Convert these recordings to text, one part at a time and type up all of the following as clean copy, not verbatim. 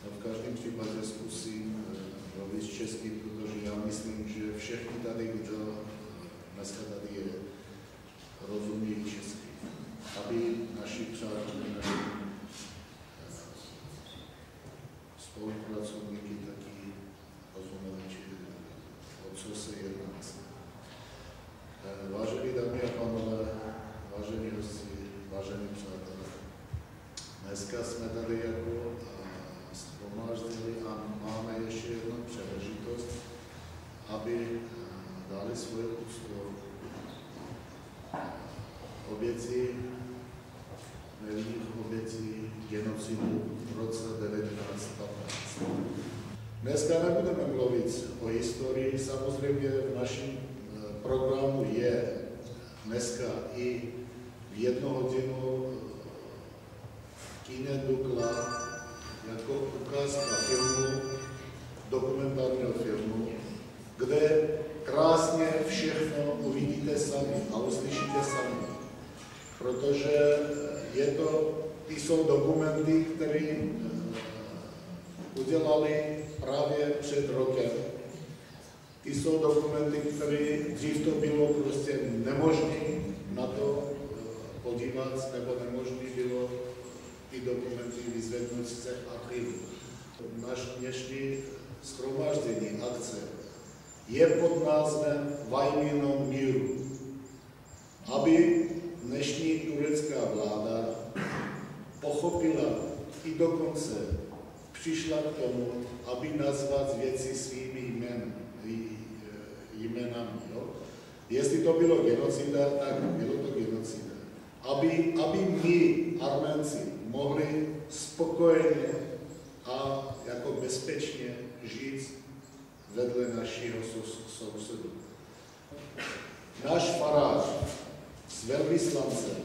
v každém případě zkusím mluvit česky, protože já myslím, že všichni tady, kdo dneska tady je, rozumí česky. Aby naši přátelé, naši spolupracovníky taky rozuměli, o co se jedná dneska. Vážení dámy a pánové, vážení hosti, vážení přátelé, dneska jsme tady jako shromáždili a máme ještě jednu příležitost, aby dali svoje úctu oběti, nevinných obětí genocidu v roce 1915. Dneska nebudeme mluvit o historii, samozřejmě v našem programu je dneska i v 1 hodinu Kine Dukla jako ukázka filmu, dokumentárního filmu, kde krásně všechno uvidíte sami a uslyšíte sami. Protože ty jsou dokumenty, které udělali právě před rokem. Ty jsou dokumenty, které dřív to bylo prostě nemožné na to podívat, nebo nemožné bylo ty dokumenty vyzvednout z těch archivů. Náš dnešní shromáždění akce je pod názvem Vajmino míru, aby dnešní turecká vláda pochopila i dokonce přišla k tomu, aby nazvat věci svými jménami. Jestli to bylo genocida, tak bylo to genocida. Aby my, Arménci, mohli spokojeně a jako bezpečně žít vedle našeho sousedu. Náš farář s velvyslancem,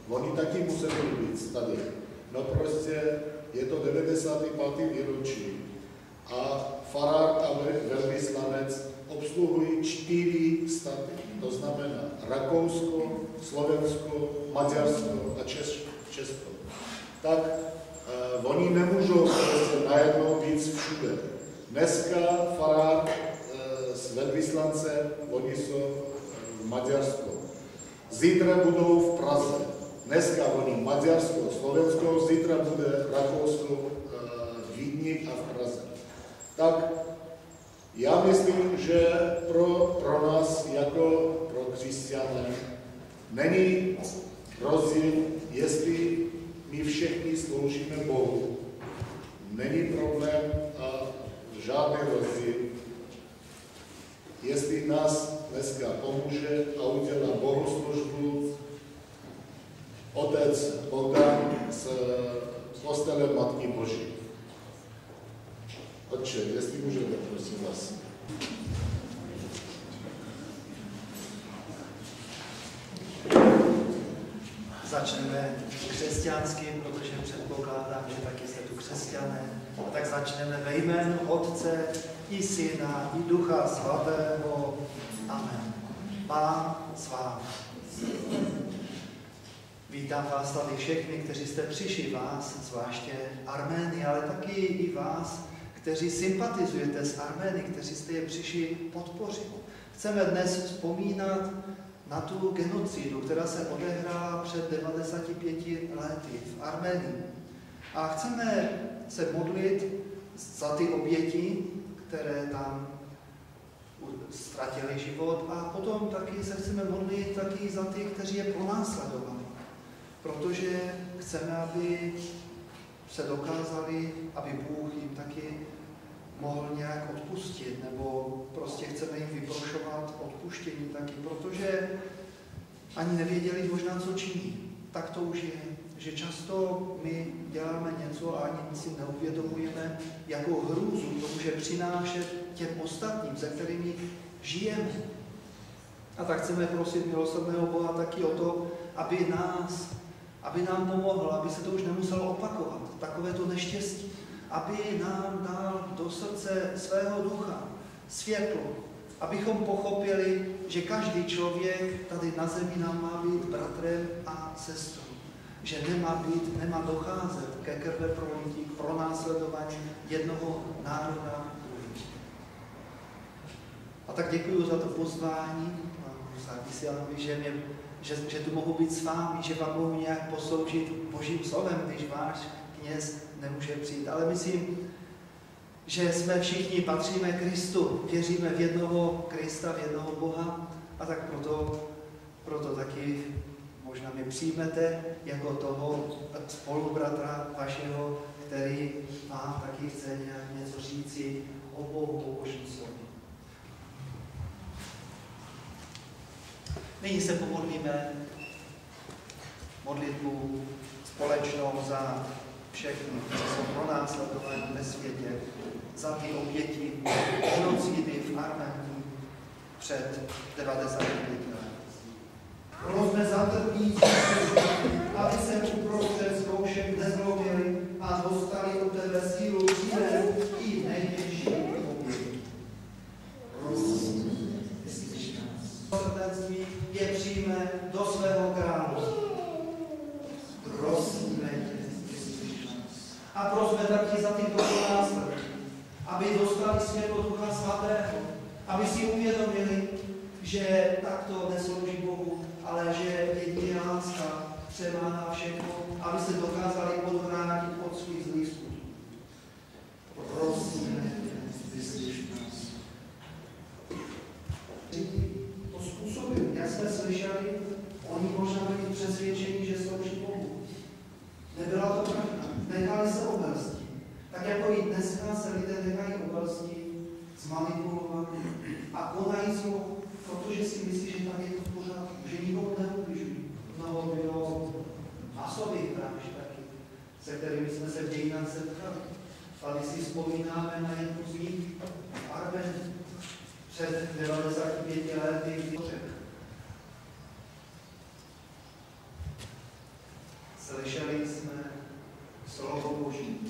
oni taky museli být tady. No prostě je to 95. výročí a farár a velvyslanec obsluhují 4 státy. To znamená Rakousko, Slovensko, Maďarsko a Česko. Tak oni nemůžou prostě najednou být všude. Dneska farár s velvyslancem, oni jsou v Maďarsku. Zítra budou v Praze. Dneska oni Maďarsko, Slovensko, zítra bude Rakousko, Vídni a v Praze. Tak já myslím, že pro nás jako pro křesťany není rozdíl, jestli my všichni sloužíme Bohu. Není problém a žádný rozdíl, jestli nás dneska pomůže a udělá bohoslužbu otec Bogdan z kostelem Matky Boží. Otče, jestli můžete, prosím vás. Začneme křesťansky, protože předpokládám, že taky jste tu křesťané. A tak začneme ve jménu Otce i Syna i Ducha Svatého. Amen. Pán s vámi. Vítám vás tady všechny, kteří jste přišli, vás, zvláště Armény, ale taky i vás, kteří sympatizujete s Armény, kteří jste je přišli podpořit. Chceme dnes vzpomínat na tu genocidu, která se odehrála před 95 lety v Arménii. A chceme se modlit za ty oběti, které tam ztratili život, a potom taky se chceme modlit taky za ty, kteří je pronásledovali. Protože chceme, aby se dokázali, aby Bůh jim taky mohl nějak odpustit, nebo prostě chceme jim vyprošovat odpuštění taky, protože ani nevěděli možná, co činí. Tak to už je, že často my děláme něco a ani si neuvědomujeme, jakou hrůzu to může přinášet těm ostatním, se kterými žijeme. A tak chceme prosit milosrdného Boha taky o to, aby nám pomohl, aby se to už nemuselo opakovat, takovéto neštěstí, aby nám dal do srdce svého ducha světlo, abychom pochopili, že každý člověk tady na zemi nám má být bratrem a sestrou, že nemá docházet ke krveprolití, k pronásledování jednoho národa. A tak děkuji za to pozvání, za Kysianovi, že tu mohu být s vámi, že vám mohu nějak posloužit Božím slovem, když váš kněz nemůže přijít. Ale myslím, že jsme všichni, patříme Kristu, věříme v jednoho Krista, v jednoho Boha, a tak proto taky možná mě přijmete jako toho spolubratra vašeho, který vám taky chce nějak něco říci o Bohu, o Božím slově. Nyní se pomodlíme modlitbu společnou za všechny, co jsou pronásledováni ve světě, za ty oběti genocidy v Arménii před 95 lety. Prosme za trpící, aby se uprostřed zkoušek nezlobili a dostali od tebe sílu příjmu i nejtěžší oběti. Srdenství je přijme do svého království. Prosíme tě, a prosme taky za tyto pronásledky, aby dostali světlo Ducha Svatého, aby si uvědomili, že takto neslouží Bohu, ale že jedině láska přemáhá všechno, aby se dokázali odvrátit od svých zlých skutků. Prosíme tě, vyslyš nás. To způsobil, jak jsme slyšeli, oni možná byli přesvědčeni, že slouží Bohu. Nebyla to pravda. Nechali se obelstí. Tak jako i dneska se lidé nechají obelstí, zmanipulovat a konají zlo, protože si myslí, že tam je to v pořádku, že nikomu neubližují. Mnoho bylo masových vražd taky, se kterými jsme se v dějinách setkali. Tady si vzpomínáme na jednu z nich v Arménii před 95 lety. Slyšeli jsme slovo Boží.